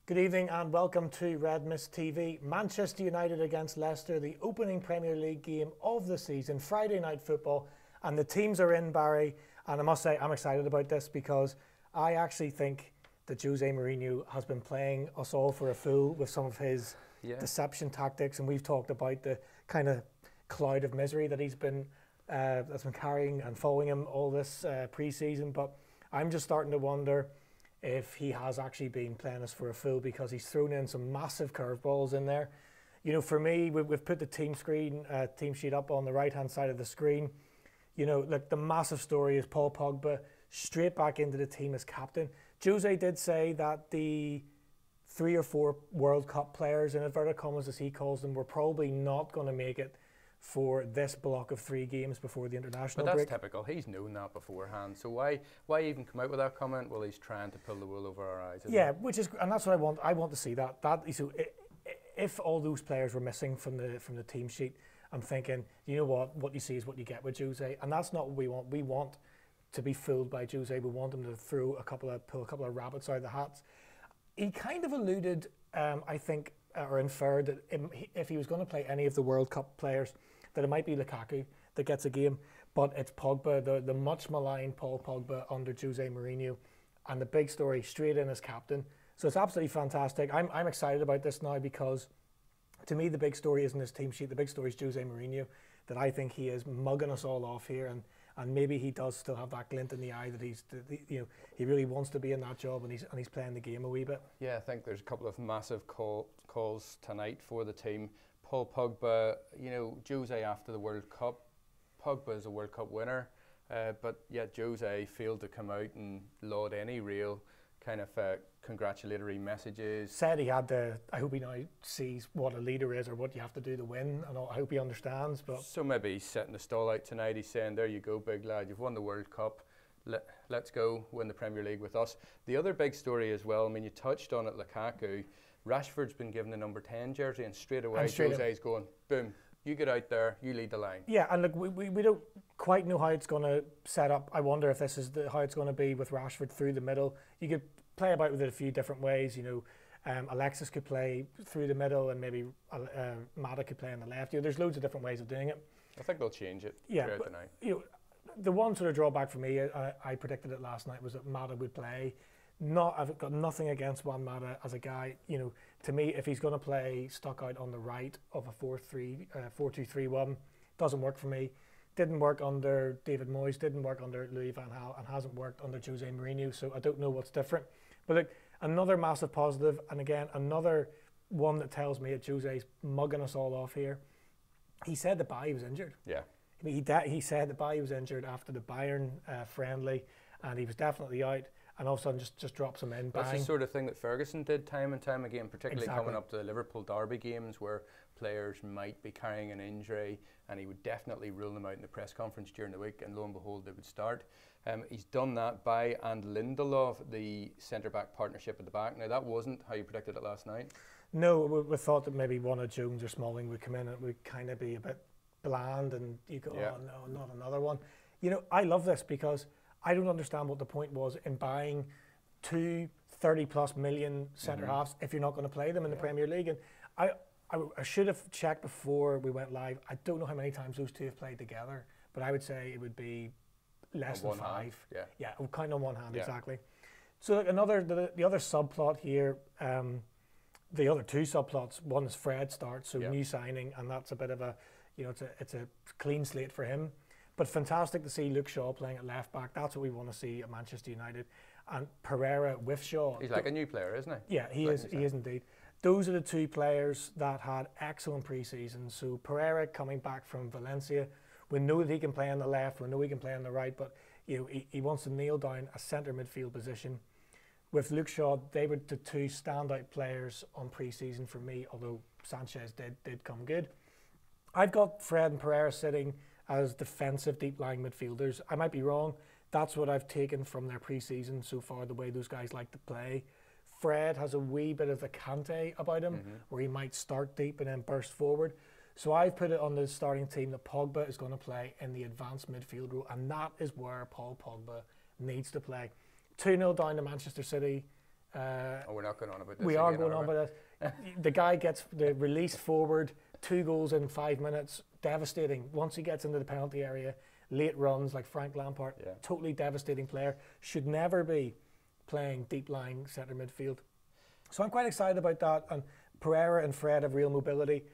Good evening and welcome to Red Mist TV. Manchester United against Leicester, the opening Premier League game of the season, Friday night football, and the teams are in, Barry. And I must say, I'm excited about this because I actually think that Jose Mourinho has been playing us all for a fool with some of his deception tactics, and we've talked about the kind of cloud of misery that he's been that's been carrying and following him all this pre-season. But I'm just starting to wonder if he has actually been playing us for a fool, because he's thrown in some massive curveballs in there. You know, for me, we've put the team sheet up on the right-hand side of the screen. You know, like the massive story is Paul Pogba straight back into the team as captain. Jose did say that the 3 or 4 World Cup players, in inverted commas as he calls them, were probably not going to make it for this block of 3 games before the international break. But that's typical. He's known that beforehand. So why even come out with that comment? Well, he's trying to pull the wool over our eyes. Yeah, and that's what I want. I want to see that. So if all those players were missing from the team sheet, I'm thinking, you know what you see is what you get with Jose, and that's not what we want. We want to be fooled by Jose. We want him to pull a couple of rabbits out of the hats. He kind of alluded, I think, or inferred that if he was going to play any of the World Cup players, that it might be Lukaku that gets a game, but it's Pogba, the much maligned Paul Pogba under Jose Mourinho, and the big story straight in as captain. So it's absolutely fantastic. I'm excited about this now because, to me, the big story isn't his team sheet. The big story is Jose Mourinho, that I think he is mugging us all off here, and maybe he does still have that glint in the eye that he really wants to be in that job, and he's playing the game a wee bit. Yeah, I think there's a couple of massive calls tonight for the team. Paul Pogba, you know, Jose after the World Cup, Pogba is a World Cup winner, but yet Jose failed to come out and laud any real kind of congratulatory messages. Said he had to, I hope he now sees what a leader is or what you have to do to win, and I hope he understands. But so maybe he's setting the stall out tonight. He's saying, there you go, big lad, you've won the World Cup. Let's go win the Premier League with us. The other big story as well, I mean, you touched on it, Lukaku. Rashford's been given the number 10 jersey, and straight away Jose's going, boom, you get out there, you lead the line. Yeah, and look, we don't quite know how it's going to set up. I wonder if this is how it's going to be with Rashford through the middle. You could play about with it a few different ways. You know, Alexis could play through the middle, and maybe Mata could play on the left. You know, there's loads of different ways of doing it. I think they'll change it throughout the night. You know, the one sort of drawback for me, I predicted it last night, was that Mata would play. I've got nothing against Juan Mata as a guy. You know, to me, if he's going to play stuck out on the right of a 4-2-3-1, doesn't work for me. Didn't work under David Moyes, didn't work under Louis van Gaal, and hasn't worked under Jose Mourinho. So I don't know what's different. But look, another massive positive, and again, another one that tells me that Jose's mugging us all off here. He said that Bailly was injured. Yeah. I mean, he said that Bailly was injured after the Bayern friendly, and he was definitely out. And all of a sudden just drops him in. That's the sort of thing that Ferguson did time and time again, particularly Exactly. coming up to the Liverpool derby games where players might be carrying an injury, and he would definitely rule them out in the press conference during the week, and lo and behold, they would start. He's done that by and Lindelof, the centre-back partnership at the back. Now, that wasn't how you predicted it last night. No, we thought that maybe one of Jones or Smalling would come in and it would kind of be a bit bland, and you go, oh no, not another one. You know, I love this because I don't understand what the point was in buying 2 30+ million centre halves if you're not going to play them in the Premier League. And I should have checked before we went live. I don't know how many times those two have played together, but I would say it would be less than 5. Yeah, kind of on one hand, exactly. So like the other subplot here, the other 2 subplots. One is Fred starts, so new signing, and that's a bit of a, you know, it's a clean slate for him. But fantastic to see Luke Shaw playing at left back. That's what we want to see at Manchester United. And Pereira with Shaw. He's like a new player, isn't he? Yeah, he is. He is indeed. Those are the 2 players that had excellent pre-season. So Pereira coming back from Valencia. We know that he can play on the left. We know he can play on the right. But you know, he wants to nail down a centre midfield position. With Luke Shaw, they were the 2 standout players on pre-season for me. Although Sanchez did come good. I've got Fred and Pereira sitting as defensive deep-lying midfielders. I might be wrong. That's what I've taken from their pre-season so far, the way those guys like to play. Fred has a wee bit of the Kante about him, where he might start deep and then burst forward. So I've put it on the starting team that Pogba is going to play in the advanced midfield role, and that is where Paul Pogba needs to play. 2-0 down to Manchester City We're not going on about this. We are going on about this. The guy gets the release forward, 2 goals in 5 minutes, devastating. Once he gets into the penalty area, late runs like Frank Lampard, totally devastating player. Should never be playing deep lying centre midfield. So I'm quite excited about that. And Pereira and Fred have real mobility.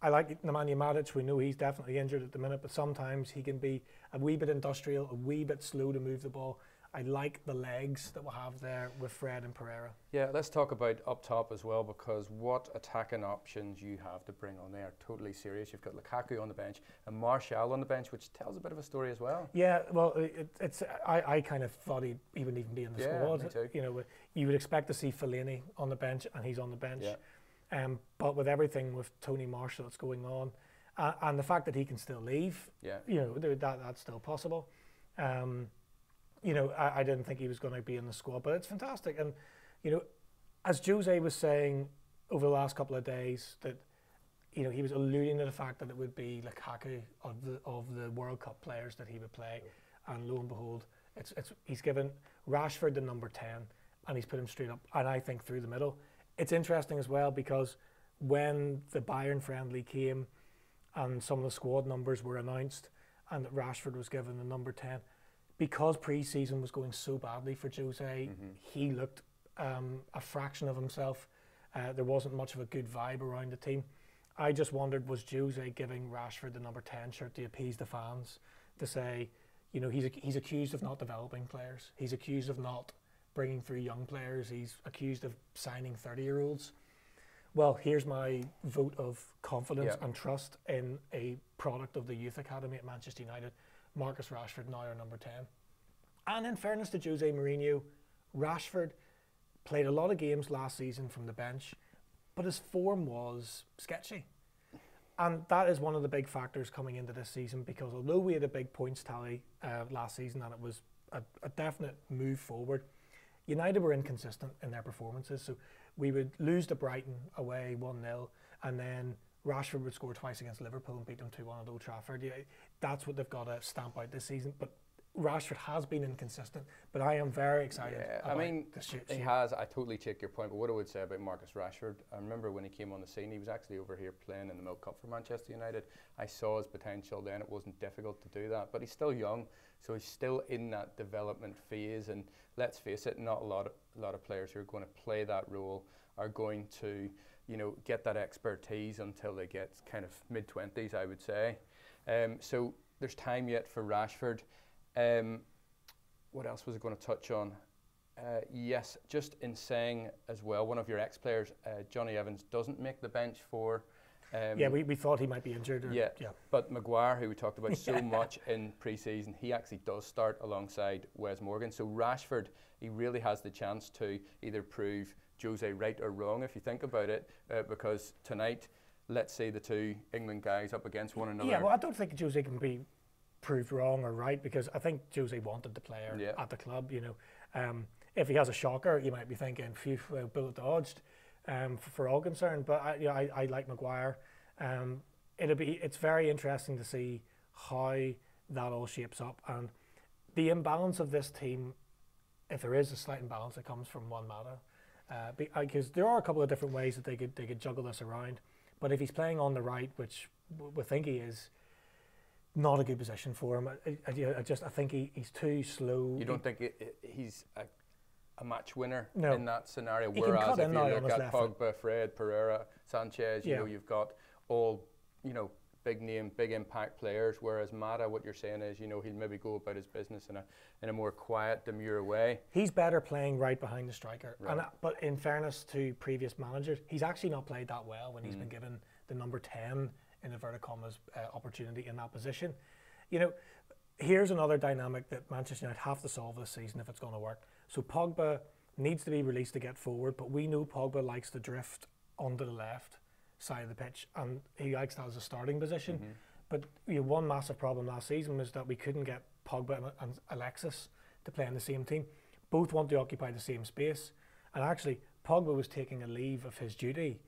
I like Nemanja Matic. We know he's definitely injured at the minute, but sometimes he can be a wee bit industrial, a wee bit slow to move the ball. I like the legs that we'll have there with Fred and Pereira. Yeah, let's talk about up top as well, because what attacking options you have to bring on there, totally serious. You've got Lukaku on the bench and Martial on the bench, which tells a bit of a story as well. Yeah, well, I kind of thought he wouldn't even be in the squad. Me too. You know, you would expect to see Fellaini on the bench, and he's on the bench. But with everything with Tony Marshall that's going on, and the fact that he can still leave, you know, that's still possible. You know, I didn't think he was going to be in the squad, but it's fantastic. And, you know, as Jose was saying over the last couple of days, that, you know, he was alluding to the fact that it would be Lukaku of the World Cup players that he would play. And lo and behold, he's given Rashford the number 10, and he's put him straight up, and I think through the middle. It's interesting as well, because when the Bayern friendly came and some of the squad numbers were announced and that Rashford was given the number 10, because pre-season was going so badly for Jose, he looked a fraction of himself. There wasn't much of a good vibe around the team. I just wondered, was Jose giving Rashford the number 10 shirt to appease the fans, to say, you know, he's accused of not developing players. He's accused of not bringing through young players. He's accused of signing 30-year-olds. Well, here's my vote of confidence and trust in a product of the youth academy at Manchester United. Marcus Rashford, now our number 10. And in fairness to Jose Mourinho, Rashford played a lot of games last season from the bench, but his form was sketchy. And that is one of the big factors coming into this season, because although we had a big points tally last season and it was a definite move forward, United were inconsistent in their performances. So we would lose to Brighton away 1-0, and then Rashford would score twice against Liverpool and beat them 2-1 at Old Trafford. Yeah, that's what they've got to stamp out this season. But Rashford has been inconsistent, but I am very excited. Yeah, I mean, he has. I totally take your point, but what I would say about Marcus Rashford, I remember when he came on the scene, he was actually over here playing in the Milk Cup for Manchester United. I saw his potential then. It wasn't difficult to do that, but he's still young, so he's still in that development phase. And let's face it, not a lot of players who are going to play that role are going to, you know, get that expertise until they get kind of mid-20s, I would say. So there's time yet for Rashford. What else was I going to touch on? Yes, just in saying as well, one of your ex-players, Johnny Evans, doesn't make the bench for... we thought he might be injured. But Maguire, who we talked about so much in pre-season, he actually does start alongside Wes Morgan. So Rashford, he really has the chance to either prove Jose right or wrong, if you think about it, because tonight, let's say the two England guys up against one another. Yeah, well, I don't think Jose can be proved wrong or right, because I think Jose wanted the player at the club. You know, if he has a shocker, you might be thinking, phew, bullet dodged, for all concerned. But I like Maguire. It's very interesting to see how that all shapes up, and the imbalance of this team. If there is a slight imbalance, it comes from Juan Mata. Because there are a couple of different ways that they could juggle this around, but if he's playing on the right, which we think he is, not a good position for him. I think he's too slow. You don't think he's a match winner no. in that scenario? Whereas if you look at Pogba, Fred, Pereira, Sanchez, you know, you've got all, you know, big name, big impact players. Whereas Mata, what you're saying is, you know, he'll maybe go about his business in a more quiet, demure way. He's better playing right behind the striker. Right. But in fairness to previous managers, he's actually not played that well when he's been given the number 10 in inverted commas opportunity in that position. You know, here's another dynamic that Manchester United have to solve this season if it's going to work. So Pogba needs to be released to get forward, but we know Pogba likes to drift onto the left side of the pitch, and he likes that as a starting position. But you know, one massive problem last season was that we couldn't get Pogba and Alexis to play in the same team. Both want to occupy the same space, and actually Pogba was taking a leave of his duty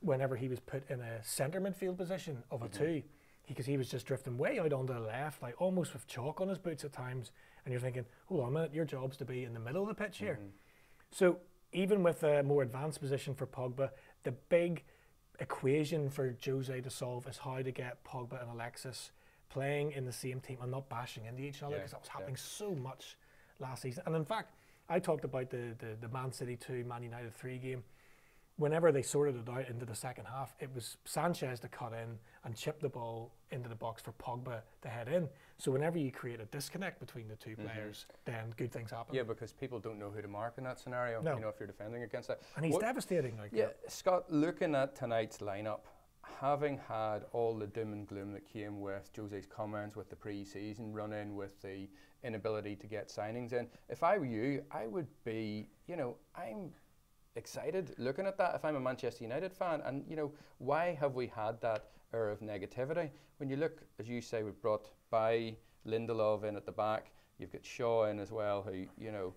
whenever he was put in a centre midfield position of a two, because he was just drifting way out onto the left, like almost with chalk on his boots at times, and you're thinking, hold on a minute, your job's to be in the middle of the pitch here. So even with a more advanced position for Pogba, the big equation for Jose to solve is how to get Pogba and Alexis playing in the same team and not bashing into each other, because that was happening so much last season. And in fact, I talked about the Man City 2, Man United 3 game. Whenever they sorted it out into the second half, it was Sanchez to cut in and chip the ball into the box for Pogba to head in. So whenever you create a disconnect between the two players, then good things happen. Yeah, because people don't know who to mark in that scenario, you know, if you're defending against that. And he's devastating. Like Scott, looking at tonight's lineup, having had all the doom and gloom that came with Jose's comments with the pre-season run-in, with the inability to get signings in, if I were you, I would be, you know, I'm excited looking at that if I'm a Manchester United fan. And, you know, why have we had that air of negativity? When you look, as you say, we've brought Lindelof in at the back, you've got Shaw in as well, who, you know,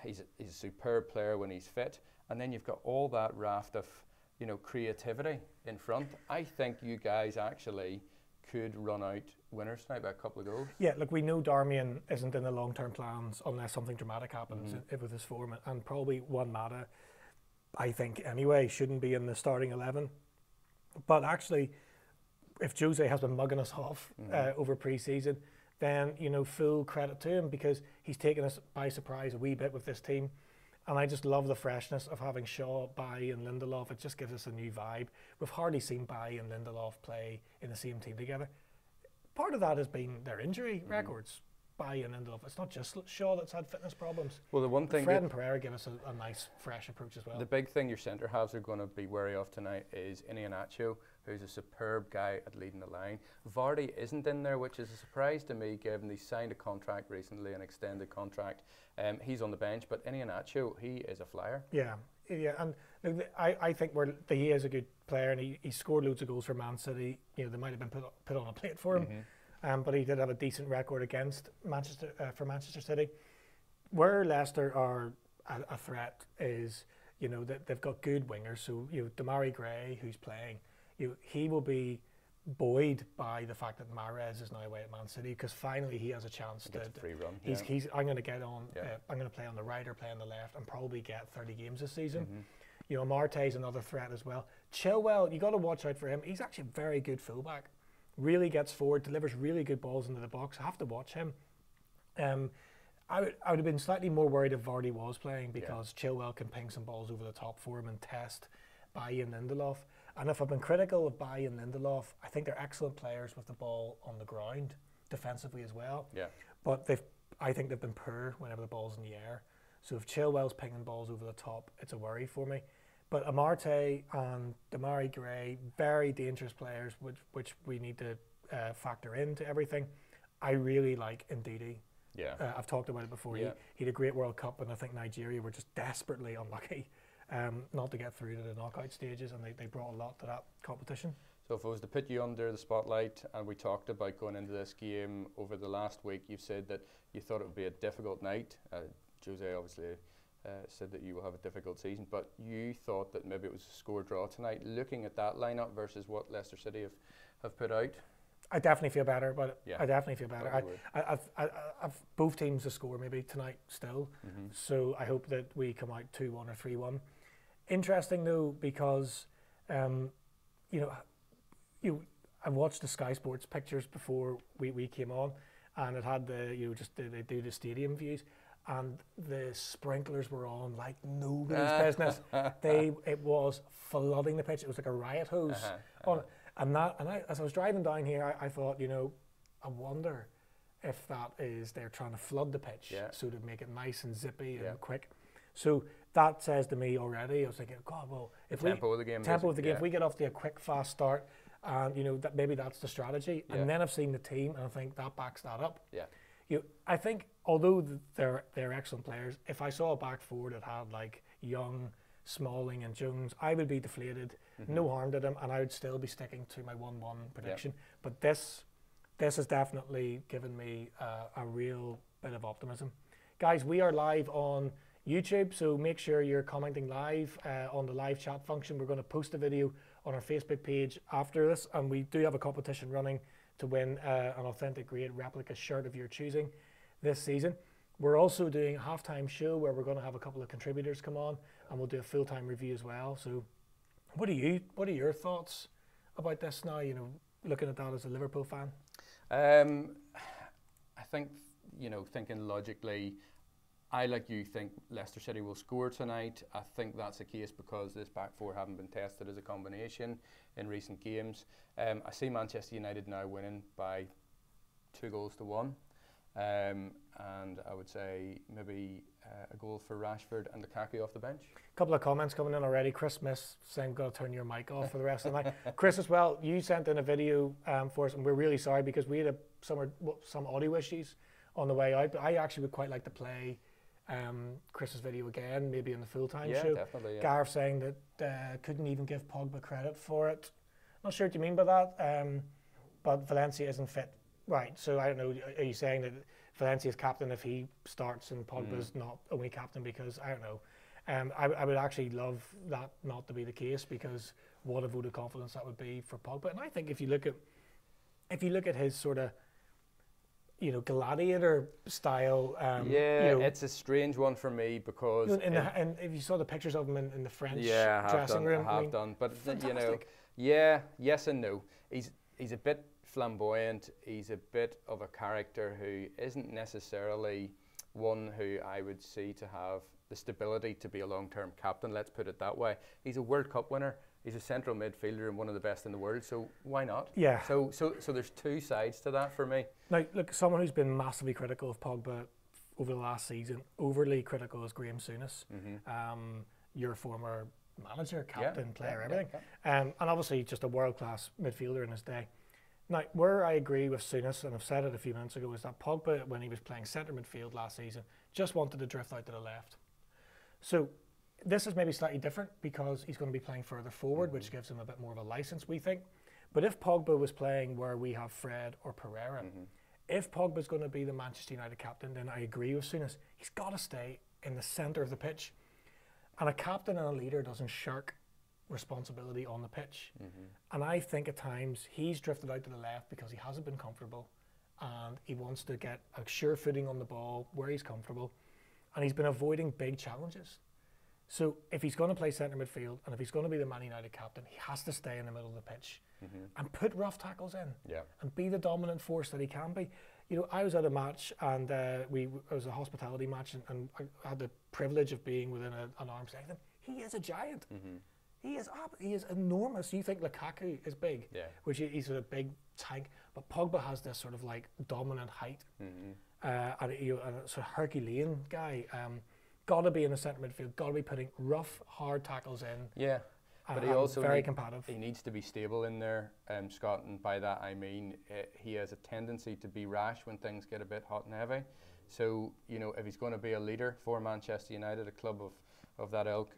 he's a superb player when he's fit, and then you've got all that raft of, you know, creativity in front. I think you guys actually could run out winners tonight by a couple of goals. Yeah, look, we know Darmian isn't in the long-term plans unless something dramatic happens with his form, and probably Juan Mata, I think anyway, shouldn't be in the starting 11. But actually, if Jose has been mugging us off over pre-season, then, you know, full credit to him, because he's taken us by surprise a wee bit with this team. And I just love the freshness of having Shaw, Bailly and Lindelof. It just gives us a new vibe. We've hardly seen Bailly and Lindelof play in the same team together. Part of that has been their injury records. Bailly and Lindelof. It's not just Shaw that's had fitness problems. Well, the one thing Fred and Pereira give us a nice, fresh approach as well. The big thing your centre halves are going to be wary of tonight is Iheanacho, who's a superb guy at leading the line. Vardy isn't in there, which is a surprise to me, given he signed a contract recently, an extended contract. He's on the bench, but Iheanacho, he is a flyer. Yeah, and look, I think he is a good player, and he scored loads of goals for Man City. You know, they might have been put on a plate for him. But he did have a decent record against for Manchester City. Where Leicester are a threat is, you know, that they've got good wingers. So, you know, Demarai Gray, who's playing, he will be buoyed by the fact that Mahrez is now away at Man City, because finally he has a chance to. A free run. I'm going to get on. I'm going to play on the right or play on the left, and probably get 30 games this season. You know, Marte's another threat as well. Chilwell, you got to watch out for him. He's actually a very good fullback. Really gets forward, delivers really good balls into the box. I have to watch him. I would have been slightly more worried if Vardy was playing, because Chilwell can ping some balls over the top for him and test Bailly and Lindelof. And if I've been critical of Bailly and Lindelof, I think they're excellent players with the ball on the ground, defensively as well. Yeah. But I think they've been poor whenever the ball's in the air. So if Chilwell's pinging balls over the top, it's a worry for me. But Amarte and Demarai Gray, very dangerous players, which we need to factor into everything. I really like Ndidi. Yeah. I've talked about it before. Yeah. He had a great World Cup, and I think Nigeria were just desperately unlucky not to get through to the knockout stages, and they brought a lot to that competition. So if I was to put you under the spotlight, and we talked about going into this game over the last week, you've said that you thought it would be a difficult night. Jose obviously said that you will have a difficult season, but you thought that maybe it was a score draw tonight. Looking at that lineup versus what Leicester City have put out, I definitely feel better about it. Yeah, I definitely feel better. I've both teams to score maybe tonight still, so I hope that we come out 2-1 or 3-1. Interesting though, because I watched the Sky Sports pictures before we came on, and it had they do the stadium views, and the sprinklers were on like nobody's business. It was flooding the pitch. It was like a riot hose on it. And as I was driving down here, I thought, I wonder if that is they're trying to flood the pitch so to make it nice and zippy and quick. So that says to me already, I was thinking, God, well, if tempo of the game, if we get off to a quick, fast start, and that maybe that's the strategy. And then I've seen the team, and I think that backs that up. Yeah. I think although they're excellent players, if I saw a back four that had like Young, Smalling and Jones, I would be deflated. No harm to them, and I would still be sticking to my 1-1 prediction. But this has definitely given me a real bit of optimism. Guys, we are live on YouTube, so make sure you're commenting live on the live chat function. We're going to post a video on our Facebook page after this, and we do have a competition running to win an authentic grade replica shirt of your choosing this season. We're also doing a halftime show where we're going to have a couple of contributors come on, and we'll do a full-time review as well. So, what are your thoughts about this now? You know, looking at that as a Liverpool fan. I think, you know, thinking logically, I, like you, think Leicester City will score tonight. I think that's the case because this back four haven't been tested as a combination in recent games. I see Manchester United now winning by 2-1. And I would say maybe a goal for Rashford and Lukaku off the bench. A couple of comments coming in already. Chris Smith saying, "Got to turn your mic off for the rest of the night." Chris, as well, you sent in a video for us, and we're really sorry because we had some audio issues on the way out. But I actually would quite like to play Chris's video again, maybe in the full-time show. Yeah, definitely. Yeah. Gareth saying that couldn't even give Pogba credit for it. Not sure what you mean by that, but Valencia isn't fit. Right, so I don't know, are you saying that Valencia's captain if he starts and Pogba's not only captain? Because, I don't know, I would actually love that not to be the case, because what a vote of confidence that would be for Pogba. And I think if you look at his sort of, you know, gladiator style. You know, it's a strange one for me because and if you saw the pictures of him in the French dressing room, I have done, but fantastic. You know, yes and no. He's a bit flamboyant. He's a bit of a character who isn't necessarily one who I would see to have the stability to be a long-term captain. Let's put it that way. He's a World Cup winner. He's a central midfielder and one of the best in the world. So why not? Yeah. So there's two sides to that for me. Now, look, someone who's been massively critical of Pogba over the last season, overly critical, is Graham Souness. Your former manager, captain, player, everything. And obviously just a world-class midfielder in his day. Now, where I agree with Souness, and I've said it a few minutes ago, is that Pogba, when he was playing centre midfield last season, just wanted to drift out to the left. So this is maybe slightly different because he's going to be playing further forward, which gives him a bit more of a licence, we think. But if Pogba was playing where we have Fred or Pereira, if Pogba's going to be the Manchester United captain, then I agree with Souness. He's got to stay in the centre of the pitch. And a captain and a leader doesn't shirk responsibility on the pitch. And I think at times he's drifted out to the left because he hasn't been comfortable and he wants to get a sure footing on the ball where he's comfortable, and he's been avoiding big challenges. So if he's going to play centre midfield and if he's going to be the Man United captain, he has to stay in the middle of the pitch and put rough tackles in and be the dominant force that he can be. You know, I was at a match and it was a hospitality match, and I had the privilege of being within an arm's length. And he is a giant. He is enormous. You think Lukaku is big, which he's a big tank, but Pogba has this sort of like dominant height, and a sort of Herculean guy. Got to be in the centre midfield. Got to be putting rough, hard tackles in. Yeah, but he also very competitive. He needs to be stable in there, Scott. And by that I mean he has a tendency to be rash when things get a bit hot and heavy. So you know, if he's going to be a leader for Manchester United, a club of that ilk,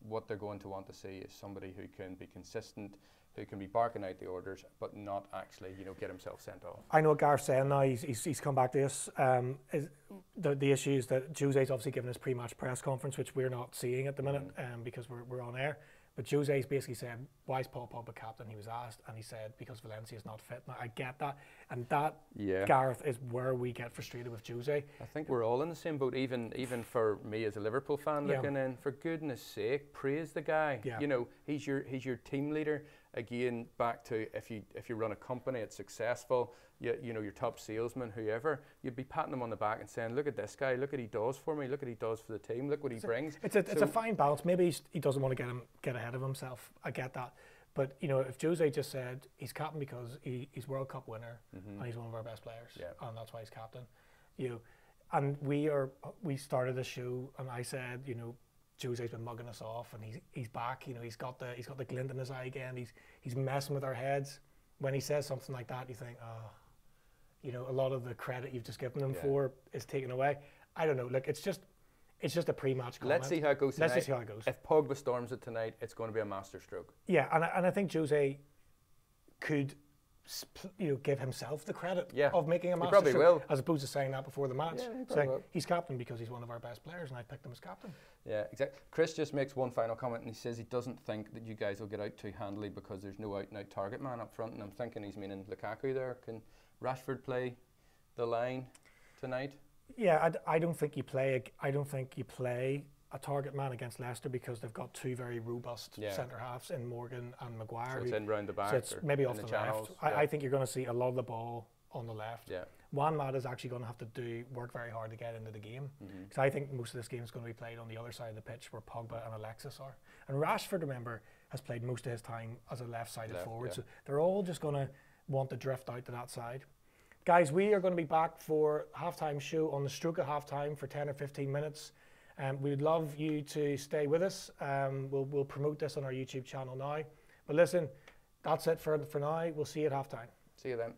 what they're going to want to see is somebody who can be consistent, who can be barking out the orders, but not actually, you know, get himself sent off. I know what Gareth's saying now. He's come back to us. The issue is that Jose's obviously given his pre-match press conference, which we're not seeing at the minute, because we're on air. But Jose's basically said, "Why is Paul Pogba captain?" He was asked, and he said, "Because Valencia is not fit." Now I get that, and that Gareth is where we get frustrated with Jose. I think we're all in the same boat. Even for me as a Liverpool fan looking in, for goodness sake, praise the guy. You know, he's your team leader. Again, back to if you run a company, it's successful. You know, your top salesman, whoever, you'd be patting him on the back and saying, "Look at this guy. Look what he does for me. Look what he does for the team. Look what he brings." It's a fine balance. Maybe he doesn't want to get ahead of himself. I get that, but you know, if Jose just said he's captain because he's World Cup winner and he's one of our best players, and that's why he's captain, you know, and we started the show and I said, you know, Jose's been mugging us off, and he's back. You know, he's got the glint in his eye again. He's messing with our heads. When he says something like that, you think, oh, you know, a lot of the credit you've just given him for is taken away. I don't know. Look, it's just a pre-match comment. Let's see how it goes tonight. Let's see how it goes. If Pogba storms it tonight, it's going to be a masterstroke. Yeah, and I think Jose could, you know, give himself the credit of making a masterstroke. He probably will, as opposed to saying that before the match. Yeah, saying he's captain because he's one of our best players, and I picked him as captain. Yeah, exactly. Chris just makes one final comment, and he says he doesn't think that you guys will get out too handily because there's no out-and-out target man up front. And I'm thinking he's meaning Lukaku there. Can Rashford play the line tonight? Yeah, I don't think you play. I don't think you play a target man against Leicester because they've got two very robust centre halves in Morgan and Maguire. So it's in round the back. So it's maybe off the channels, left. I think you're going to see a lot of the ball on the left. Yeah. Juan Mata is actually going to have to work very hard to get into the game because I think most of this game is going to be played on the other side of the pitch where Pogba and Alexis are. And Rashford, remember, has played most of his time as a left-sided forward. Yeah. So they're all just going to want to drift out to that side. Guys, we are going to be back for halftime show on the stroke of halftime for 10 or 15 minutes. We'd love you to stay with us. We'll promote this on our YouTube channel now. But listen, that's it for now. We'll see you at halftime. See you then.